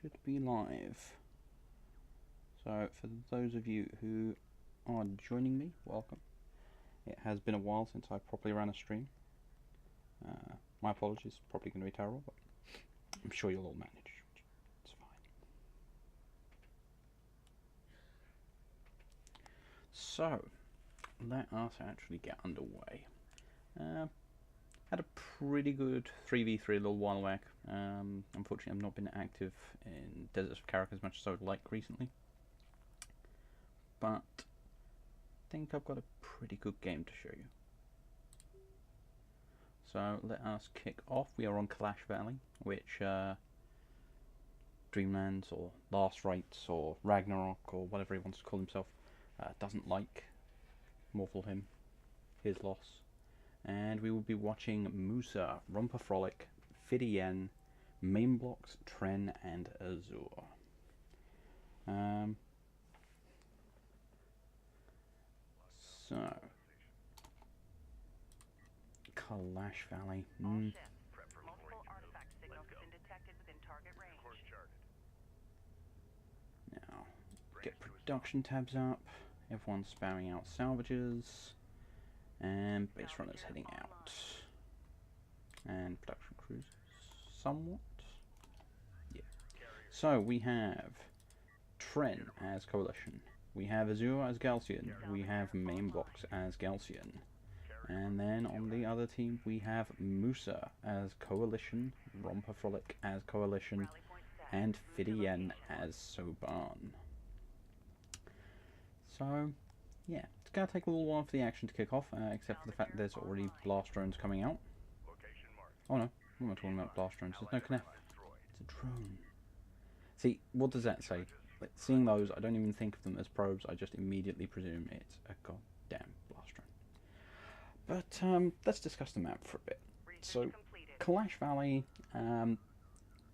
should be live. So for those of you who are joining me, welcome. It has been a while since I properly ran a stream. My apologies, probably going to be terrible, but I'm sure you'll all manage. It's fine. So, let us actually get underway. Had a pretty good 3v3 a little while back. Unfortunately, I've not been active in Deserts of Karak as much as I would like recently. But I think I've got a pretty good game to show you. So let us kick off. We are on Kalash Valley, which Dreamlands or Last Rites or Ragnarok or whatever he wants to call himself doesn't like. More for him. His loss. And we will be watching Musa, Romper Frolic, Fidien, Main Blocks, Tren, and Azure. So, Kalash Valley. Now, get production tabs up. Everyone's spamming out salvages. And base runners heading out. And production crews somewhat. Yeah. So we have Tren as Coalition. We have Azure as Galcian. We have Main Box as Galcian. And then on the other team we have Musa as Coalition, Romper Frolic as Coalition, and Fidien as Soban. So, yeah, it's going to take a little while for the action to kick off, except for the fact that there's already blast drones coming out. Oh no, I'm not talking about blast drones, there's no Knef. It's a drone. See, what does that say? Like, seeing those, I don't even think of them as probes, I just immediately presume it's a goddamn blast drone. But, let's discuss the map for a bit. So, Kalash Valley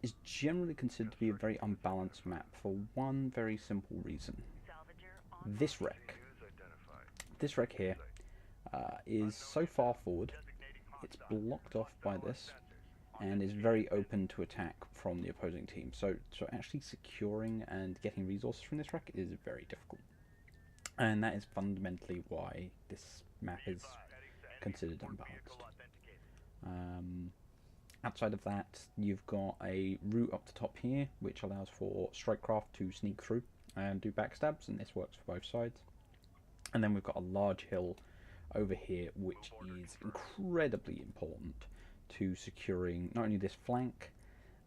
is generally considered to be a very unbalanced map for one very simple reason. This wreck here is so far forward, it's blocked off by this, and is very open to attack from the opposing team. So actually securing and getting resources from this wreck is very difficult. And that is fundamentally why this map is considered unbalanced. Outside of that, you've got a route up the top here, which allows for Strikecraft to sneak through and do backstabs, and this works for both sides. And then we've got a large hill over here, which is incredibly important to securing not only this flank,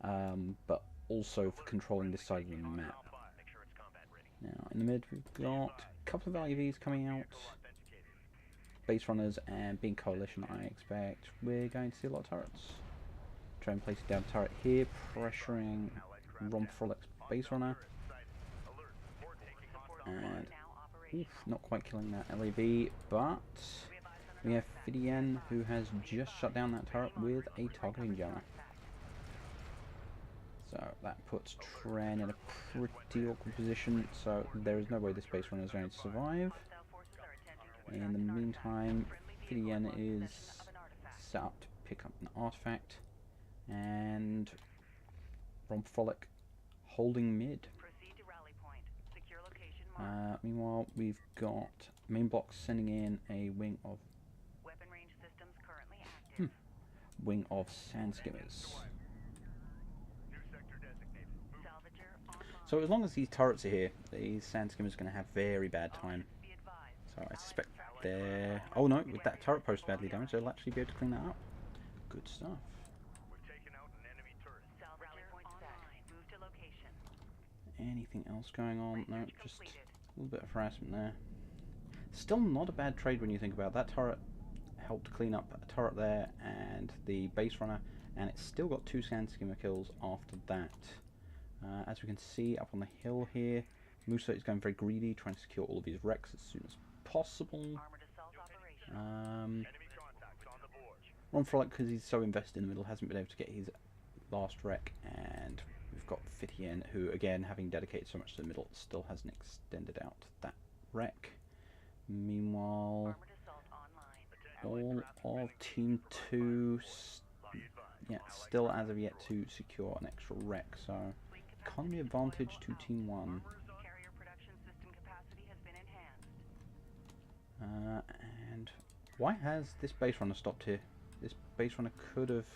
but also for controlling this side of the map. Now, in the mid, we've got a couple of LUVs coming out, base runners, and being Coalition, I expect we're going to see a lot of turrets. Try and place down a turret here, pressuring Romper Frolic's base runner. And oof, not quite killing that LAV, but we have Fidien, who has just shut down that turret with a targeting jammer. So that puts Tren in a pretty awkward position, so there is no way this base runner is going to survive. In the meantime, Fidien is set up to pick up an artifact, and Romper Frolic holding mid. Meanwhile, we've got Main Blocks sending in a wing of sand skimmers. So as long as these turrets are here, these sand skimmers are going to have very bad time. So I suspect they're... Oh no, with that turret post badly damaged, they'll actually be able to clean that up. Good stuff. Anything else going on? No, just a little bit of harassment there. Still not a bad trade when you think about it. That turret helped clean up a turret there and the base runner, and it's still got 2 sand skimmer kills after that. As we can see up on the hill here, Musa is going very greedy, trying to secure all of his wrecks as soon as possible. Ron Frolic, because he's so invested in the middle, hasn't been able to get his last wreck, and we've got Fidien, who again, having dedicated so much to the middle, still hasn't extended out that wreck. Meanwhile, all of Team 2 still as of yet to secure an extra wreck, so economy advantage to Team 1. Carrier production system capacity has been enhanced. And why has this base runner stopped here? This base runner could have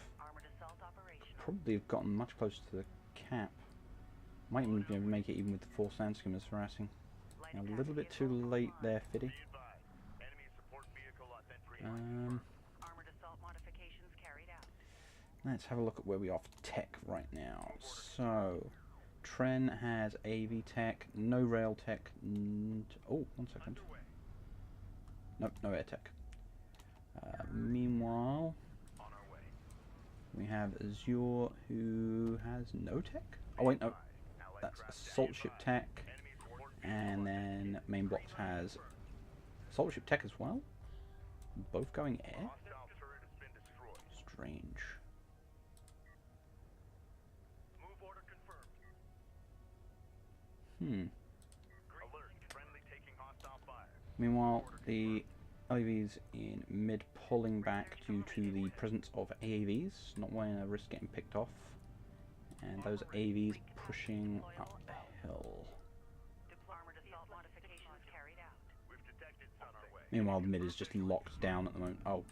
probably have gotten much closer to the cap. Might even be able to make it even with the 4 sand skimmers harassing. Now, a little bit too late there, Fiddy. Let's have a look at where we are for tech right now. So, Tren has AV tech, no rail tech. Oh, 1 second. Nope, no air tech. Meanwhile, we have Azure, who has no tech. Oh wait, no, that's assault ship tech, and then main box has assault ship tech as well. Both going air. Strange. Meanwhile, the LAVs in mid pulling back due to the presence of AAVs, not wanting to risk getting picked off, and those AAVs pushing up the hill. Meanwhile, the mid is just locked down at the moment. Oh.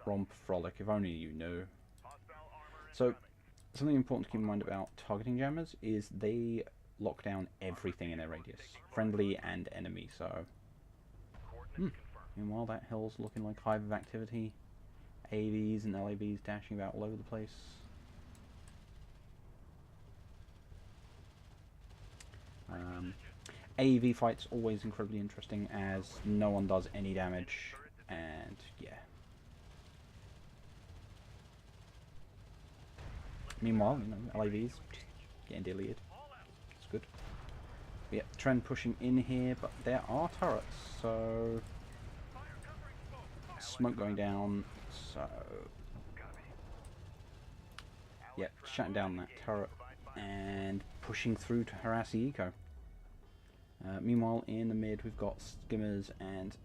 Romp Frolic, if only you knew. So, something important to keep in mind about targeting jammers is they lock down everything in their radius, friendly and enemy, so... Meanwhile, that hill's looking like hive of activity. AVs and LAVs dashing about all over the place. AV fights always incredibly interesting as no one does any damage, and yeah. Meanwhile, you know, LAVs just getting deleted. It's good. But yeah, Tren pushing in here, but there are turrets, so smoke going down, so yeah, shutting down that turret and pushing through to harass the eco. Meanwhile, in the mid, we've got skimmers and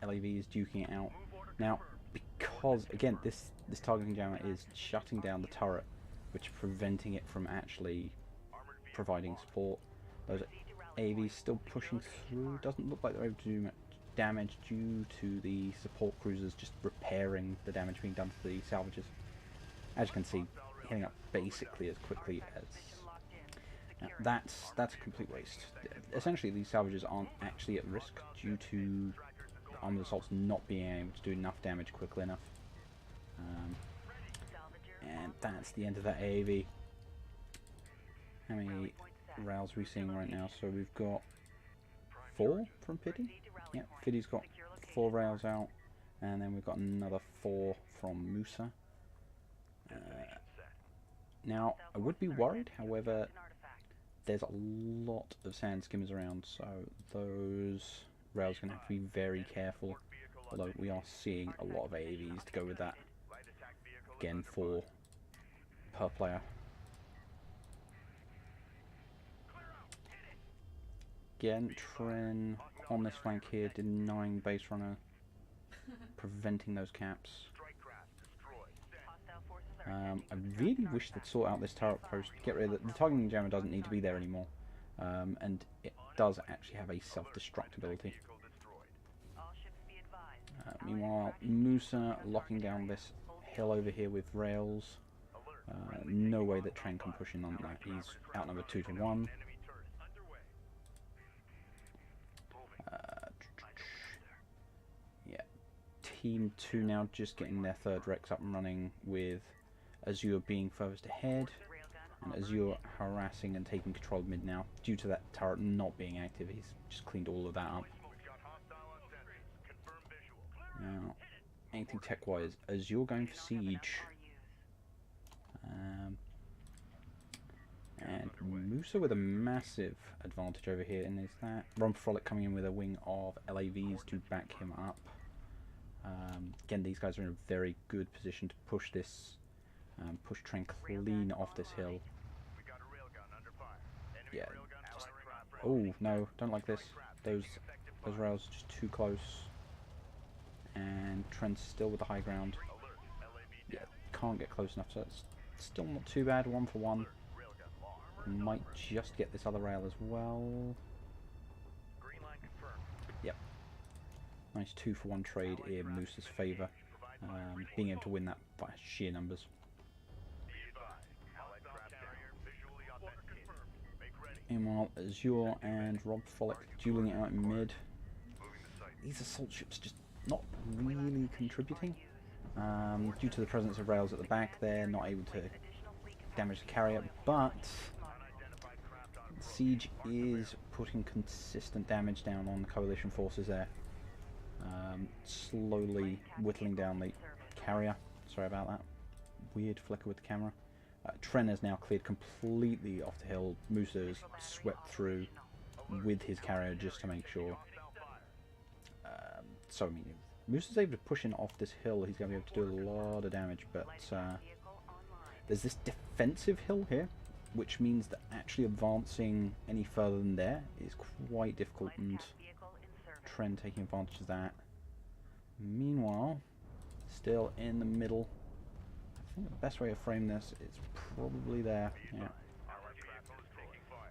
LAVs duking it out. Now, because again, this targeting jammer is shutting down the turret, which is preventing it from actually providing support. Those AVs still pushing through. Doesn't look like they're able to do much damage due to the support cruisers just repairing the damage being done to the salvages. As you can see, hitting up basically as quickly as... That's a complete waste. Essentially, these salvages aren't actually at risk due to armored assaults not being able to do enough damage quickly enough. And that's the end of that AAV. How many rails are we seeing right now? So we've got 4 from Pity. Yeah, Pity's got 4 rails out, and then we've got another 4 from Musa. Now, I would be worried, however, there's a lot of sand skimmers around, so those rails are going to have to be very careful. Although we are seeing a lot of AAVs to go with that. Again, 4 per player. Again, Tren on this flank here, denying base runner, preventing those caps. I really wish they'd sort out this turret post, get rid of the targeting jammer doesn't need to be there anymore, and it does actually have a self-destruct ability. Meanwhile, Musa locking down this hill over here with rails. No way that Tren can push in on that. He's outnumbered 2 to 1. Yeah, Team 2 now just getting their 3rd Rex up and running with Azure being furthest ahead, and Azure harassing and taking control of mid now. Due to that turret not being active, he's just cleaned all of that up. Now, anything tech-wise, Azure going for siege. And Musa with a massive advantage over here, and is that Romp Frolic coming in with a wing of LAVs to back him up. Again, these guys are in a very good position to push this, push Tren clean off this hill. Yeah. Just, oh no, don't like this. Those rails are just too close. And Tren's still with the high ground. Yeah, can't get close enough, so it's still not too bad, 1 for 1. Might just get this other rail as well. Yep. Nice 2 for 1 trade in Moose's favour. Being able to win that by sheer numbers. Meanwhile, Azure and Rob Frolic dueling it out in mid. These assault ships just not really contributing. Due to the presence of rails at the back, they're not able to damage the carrier, but Siege is putting consistent damage down on Coalition forces there. Slowly whittling down the carrier. Sorry about that. Weird flicker with the camera. Tren has now cleared completely off the hill. Musa's swept through with his carrier just to make sure. So I mean, if Musa's able to push in off this hill, he's going to be able to do a lot of damage, but there's this defensive hill here, which means that actually advancing any further than there is quite difficult, and Tren taking advantage of that. Meanwhile, still in the middle. I think the best way to frame this is probably there. Yeah.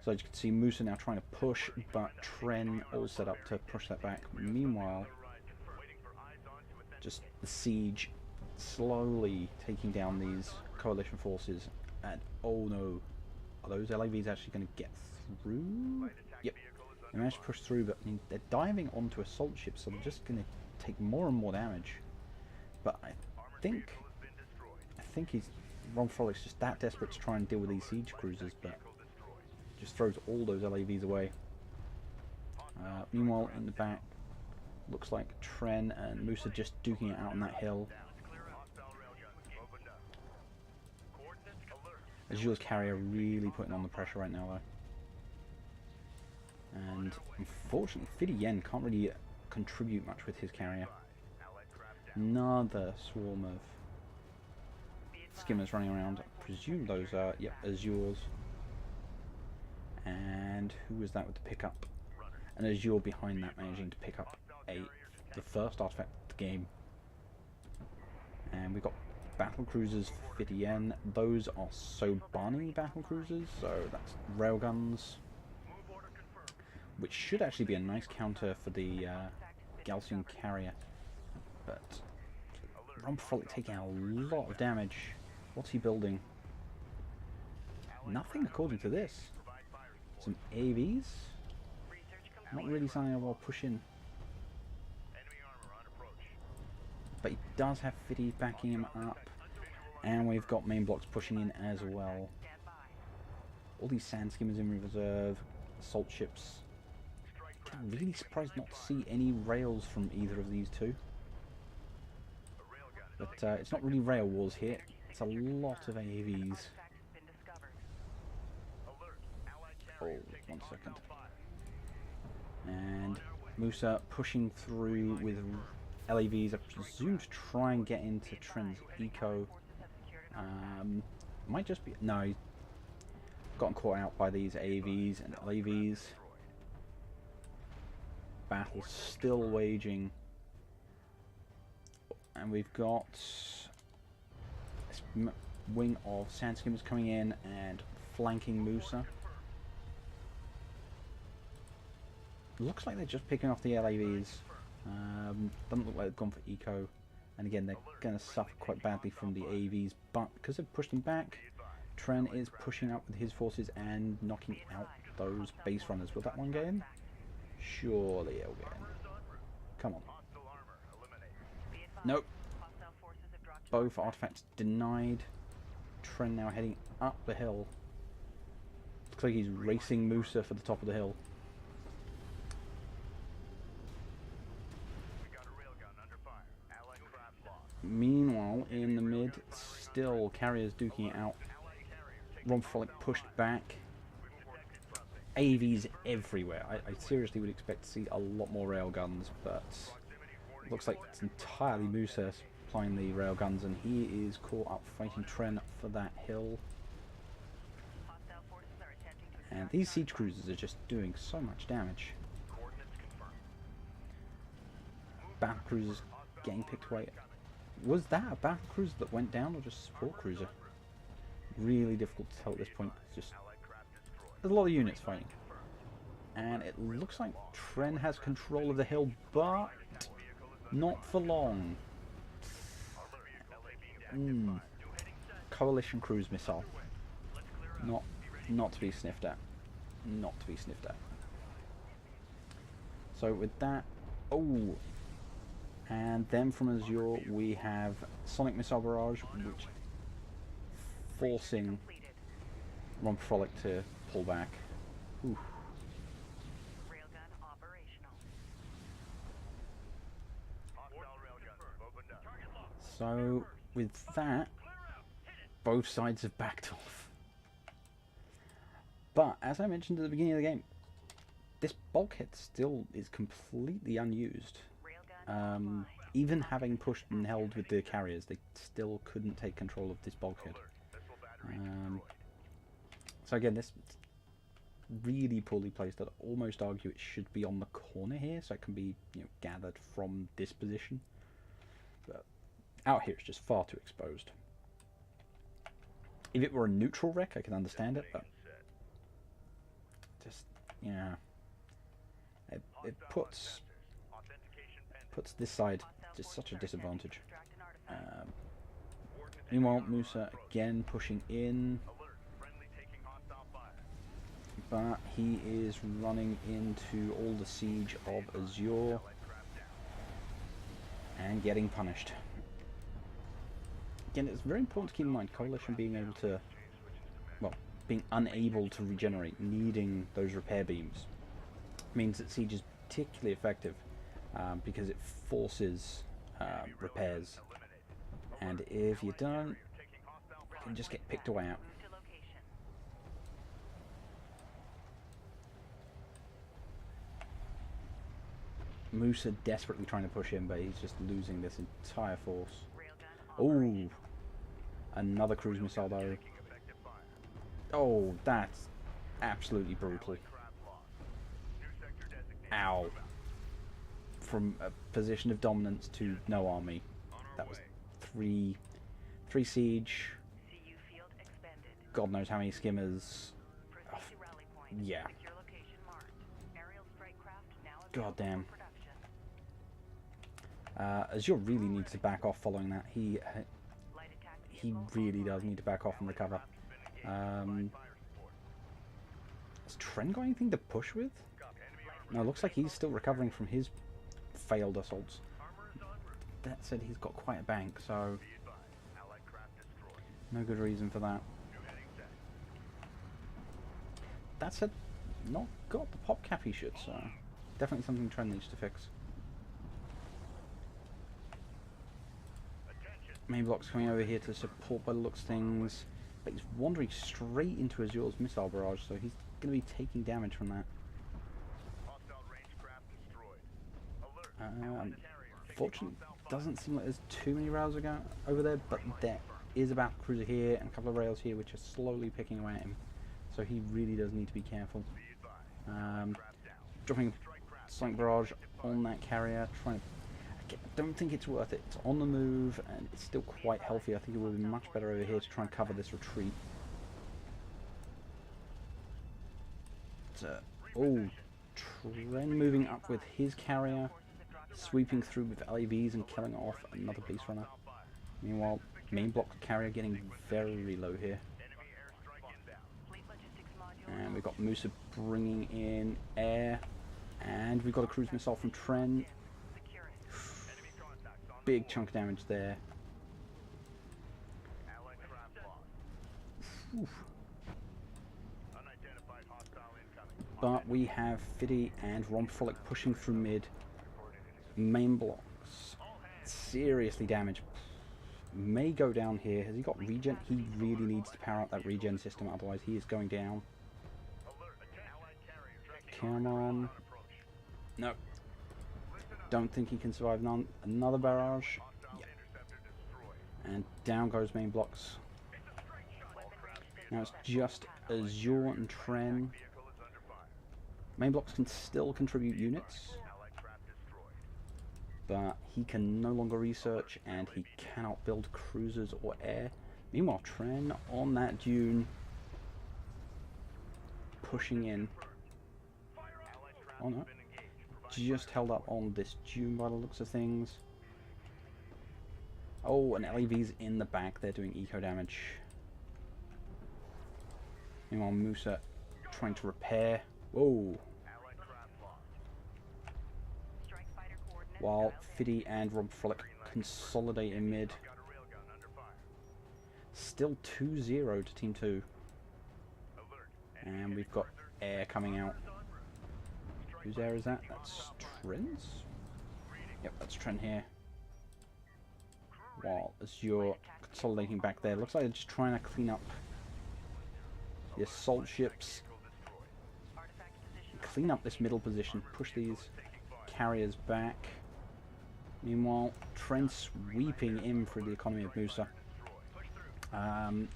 So as you can see, Musa now trying to push, but Tren all set up to push that back. Meanwhile, just the Siege slowly taking down these Coalition forces, and oh no, are those LAVs actually going to get through? Yep, they managed to push through, but I mean, they're diving onto assault ships, so they're just going to take more and more damage. But I think Ron Frolic's just that desperate to try and deal with these siege cruisers, but just throws all those LAVs away. Meanwhile, in the back, looks like Tren and Musa just duking it out on that hill. Azure's carrier really putting on the pressure right now, though. And unfortunately, Fidi Yen can't really contribute much with his carrier. Another swarm of skimmers running around. I presume those are, yep, Azures. And who was that with the pickup? An Azure behind that, managing to pick up the first artifact of the game. And we've got battle cruisers for Fidi Yen. Those are Sobani battle cruisers, so that's railguns, which should actually be a nice counter for the Galcian carrier. But Ron Frolic taking a lot of damage. What's he building? Nothing according to this. Some AVs? Not really something I will push in. But he does have Fidi backing him up. And we've got main blocks pushing in as well. All these sand skimmers in reserve, assault ships. I'm really surprised not to see any rails from either of these two. But it's not really rail wars here. It's a lot of AVs. Oh, 1 second. And Musa pushing through with LAVs, I presume, to try and get into Tren's eco. Might just be... no, he's gotten caught out by these AVs and LAVs. Battle still waging. And we've got this wing of sand skimmers coming in and flanking Musa. Looks like they're just picking off the LAVs. Doesn't look like they've gone for eco. And again, they're going to suffer quite badly from the AVs. But because they've pushed them back, Tren is pushing up with his forces and knocking out those base runners. Will that one get in? Surely it'll get in. Come on. Nope. Both artifacts denied. Tren now heading up the hill. Looks like he's racing Musa for the top of the hill. Meanwhile, in the mid, still carriers duking it out. Ron Frolic pushed back. AVs everywhere. I seriously would expect to see a lot more railguns, but it looks like it's entirely Musa supplying the railguns, and he is caught up fighting Tren for that hill. And these siege cruisers are just doing so much damage. Battle cruisers getting picked away. Was that a battle cruiser that went down, or just a support cruiser? Really difficult to tell at this point. It's just there's a lot of units fighting. And it looks like Tren has control of the hill, but not for long. Coalition cruise missile. Not to be sniffed at. Not to be sniffed at. So with that, oh, and then from Azure we have Sonic Missile Barrage, which forcing Frolic to pull back. Oof. So with that, both sides have backed off. But as I mentioned at the beginning of the game, this bulkhead still is completely unused. Even having pushed and held with the carriers, they still couldn't take control of this bulkhead. So again, this really poorly placed. I'd almost argue it should be on the corner here, so it can be, you know, gathered from this position. But out here, it's just far too exposed. If it were a neutral wreck, I could understand it, but just, yeah, it puts this side just such a disadvantage. Meanwhile, Musa again pushing in, but he is running into all the siege of Azure and getting punished. Again, it's very important to keep in mind Coalition being able to, well, being unable to regenerate, needing those repair beams, means that siege is particularly effective because it forces repairs, and if you don't, you can just get picked away out. Musa desperately trying to push him, but he's just losing this entire force. Oh, another cruise missile though. Oh, that's absolutely brutal. Ow. From a position of dominance to no army. That was three siege. God knows how many skimmers. Oh, yeah. God damn. Azure really needs to back off following that. He really does need to back off and recover. Has Tren got anything to push with? No, it looks like he's still recovering from his failed assaults. That said, he's got quite a bank, so no good reason for that. That said, not got the pop cap he should, so definitely something Tren needs to fix. Main block's coming over here to support by the looks of things, but he's wandering straight into Azure's missile barrage, so he's going to be taking damage from that. Fortunately, doesn't seem like there's too many rails over there, but there is a battle cruiser here and a couple of rails here which are slowly picking away at him, so he really does need to be careful. Dropping Sonic Barrage on that carrier, trying to... I don't think it's worth it. It's on the move and it's still quite healthy. I think it would be much better over here to try and cover this retreat. Oh, Tren moving up with his carrier, sweeping through with LAVs and killing off another Beast Runner. Meanwhile, main block carrier getting very low here. And we've got Musa bringing in air, and we've got a cruise missile from Tren. Big chunk of damage there. Oof. But we have Fiddy and Frolic pushing through mid. Main blocks seriously damaged. May go down here. Has he got regen? He really needs to power up that regen system, otherwise he is going down. Come on. No. Don't think he can survive another barrage. Yep. And down goes main blocks. Now it's just Azure and Tren. Main blocks can still contribute units, but he can no longer research and he cannot build cruisers or air, Meanwhile, Tren on that dune, pushing in. Oh no, just held up on this dune by the looks of things. Oh, and LAV's in the back, they're doing eco damage. Meanwhile, Musa trying to repair. Whoa. While Fiddy and Rob Frolic consolidate in mid. Still 2-0 to Team 2. And we've got air coming out. Whose air is that? That's Tren's? Yep, that's Tren here. While Azure consolidating back there. Looks like they're just trying to clean up the assault ships. Clean up this middle position. Push these carriers back. Meanwhile, Tren sweeping in through the economy of Musa. And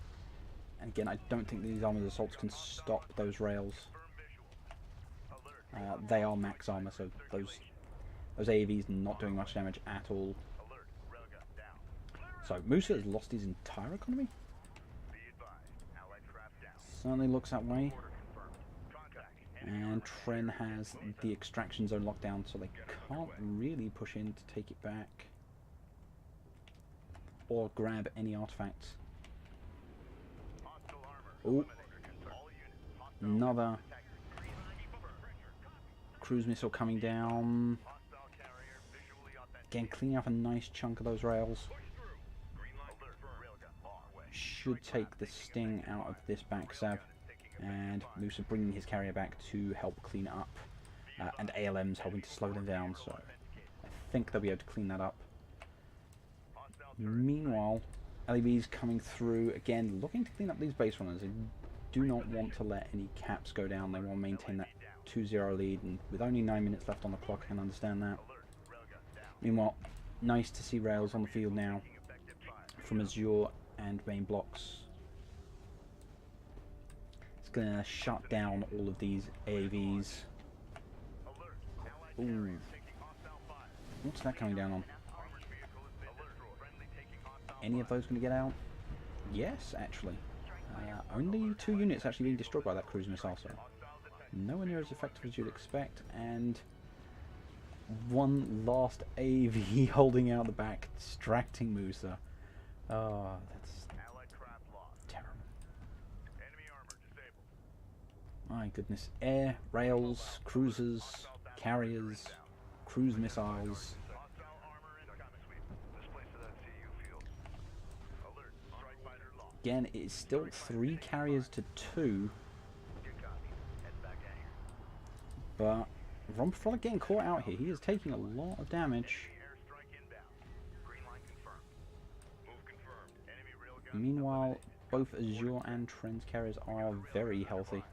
again, I don't think these armored assaults can stop those rails. They are max armor, so those AAVs not doing much damage at all. So Musa has lost his entire economy? Certainly looks that way. And Tren has the extraction zone locked down, so they can't really push in to take it back. Or grab any artifacts. Oh, another cruise missile coming down. Again, cleaning up a nice chunk of those rails. Should take the sting out of this backstab. And Musa bringing his carrier back to help clean it up. And ALM's helping to slow them down, so I think they'll be able to clean that up. Meanwhile, LEV's coming through, again, looking to clean up these base runners. They do not want to let any caps go down. They want to maintain that 2-0 lead, and with only 9 minutes left on the clock, I can understand that. Meanwhile, nice to see rails on the field now from Azure and main blocks. It's going to shut down all of these AAVs. Ooh. What's that coming down on? Any of those going to get out? Yes, actually. Only 2 units actually being destroyed by that cruise missile, so nowhere near as effective as you'd expect. And one last AV holding out the back, distracting Musa. Oh, that's terrible. My goodness. Air, rails, cruisers, carriers, cruise missiles. Again, it's still 3 carriers to 2. But Rob Frolic getting caught out here. He is taking a lot of damage. Meanwhile, both Azure and Tren's carriers are very healthy.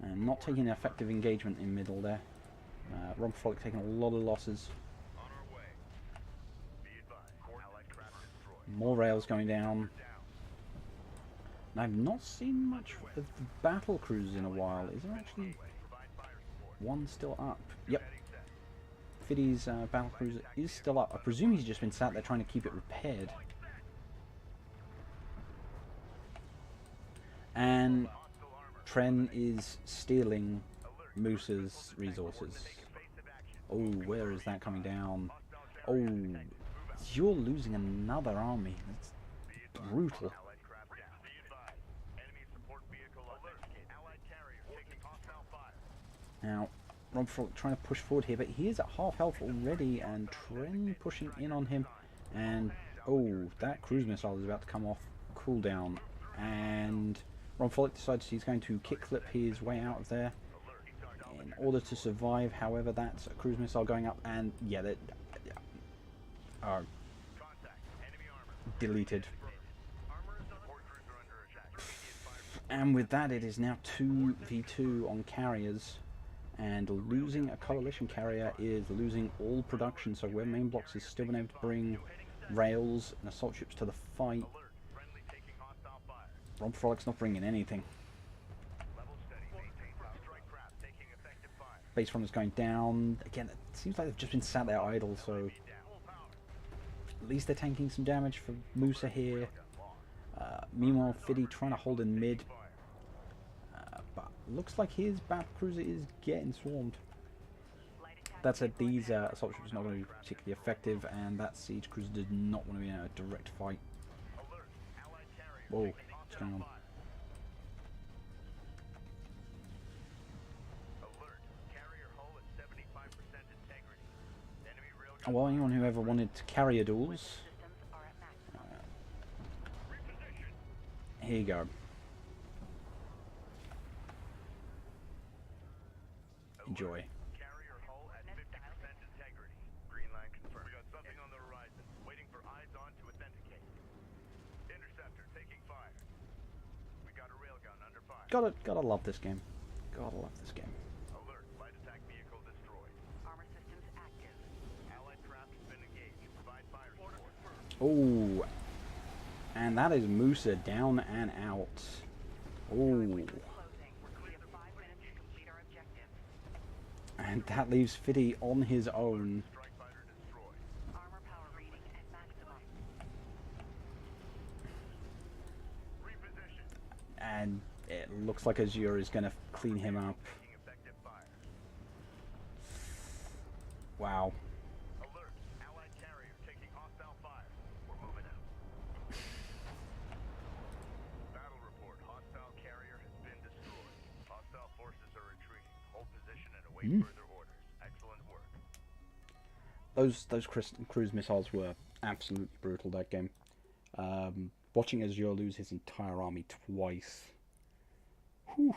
And not taking effective engagement in middle there. Rob Frolic taking a lot of losses. More rails going down. And I've not seen much of the battle cruisers in a while. Is there actually one still up? Yep. Fiddy's battle cruiser is still up. I presume he's just been sat there trying to keep it repaired. And Tren is stealing Musa's resources. Oh, where is that coming down? Oh, you're losing another army. That's brutal. Now, Rob Frolic trying to push forward here, but he is at half health already, and Tren pushing in on him. And, oh, that cruise missile is about to come off cooldown. And Rob Frolic decides he's going to kickflip his way out of there in order to survive. However, that's a cruise missile going up, and yeah, that are deleted. And with that, it is now 2v2 on carriers. And losing a coalition carrier is losing all production, so where main blocks has still been able to bring rails and assault ships to the fight, Rob Frolic's not bringing anything. Base runners going down. Again, it seems like they've just been sat there idle, so least they're tanking some damage for Musa here. Meanwhile, Fiddy trying to hold in mid. But looks like his battlecruiser is getting swarmed. That said, these assault ships are not going to be particularly effective, and that siege cruiser does not want to be in a direct fight. Whoa, what's going on? Well, anyone who ever wanted carrier duels, here you go. Enjoy. Gotta love this game. Gotta love this game. Alert, light attack vehicle destroyed. Armor systems active. Allied craft has been engaged. Provide fire support. Oh, and that is Musa down and out. Oh, Closing. We have 5 minutes to complete our objective. and that leaves Fiddy on his own. Strike fighter destroyed. Armor power reading at maximum. Reposition. And it looks like Azure is going to clean him up. Taking effective fire. Wow. Alert, allied carrier taking hostile fire. We're moving out. Battle report. Hostile carrier has been destroyed. Hostile forces are retreating. Hold position and await further orders. Excellent work. Those cruise missiles were absolutely brutal that game. Watching Azure lose his entire army twice. Whew.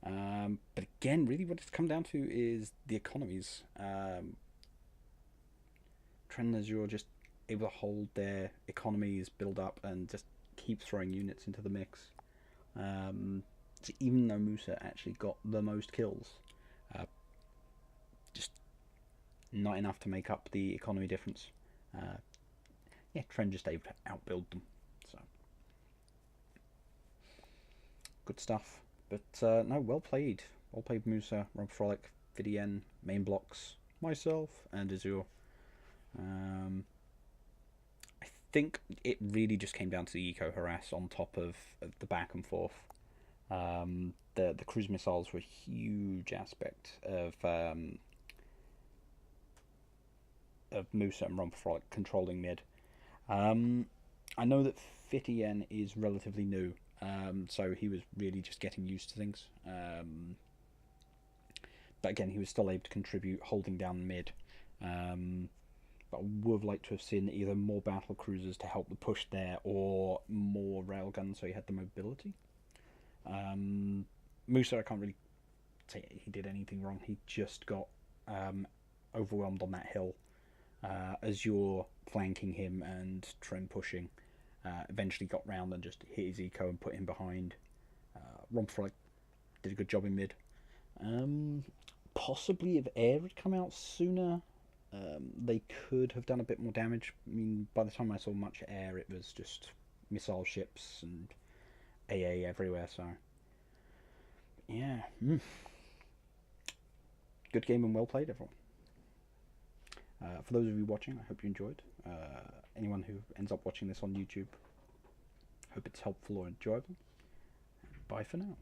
But again, really what it's come down to is the economies. Trend and Azure just able to hold their economies, build up, and just keep throwing units into the mix. So even though Musa actually got the most kills, just not enough to make up the economy difference. Yeah, Trend just able to outbuild them. So good stuff. But no, well played. Well played, Musa, Rob Frolic, Vidien, main blocks, myself, and Azure. I think it really just came down to the eco harass on top of the back and forth. The cruise missiles were a huge aspect of Musa and Rob Frolic controlling mid. I know that Fitien is relatively new. So he was really just getting used to things. But again, he was still able to contribute, holding down mid. But I would have liked to have seen either more battle cruisers to help the push there, or more railguns so he had the mobility. Musa, I can't really say he did anything wrong. He just got overwhelmed on that hill. Azure flanking him and Trim pushing. Eventually got round and just hit his eco and put him behind. Romfrolic did a good job in mid. Possibly if air had come out sooner, they could have done a bit more damage. I mean, by the time I saw much air, it was just missile ships and AA everywhere, so yeah. Good game and well played, everyone. For those of you watching, I hope you enjoyed. Anyone who ends up watching this on YouTube, hope it's helpful or enjoyable. Bye for now.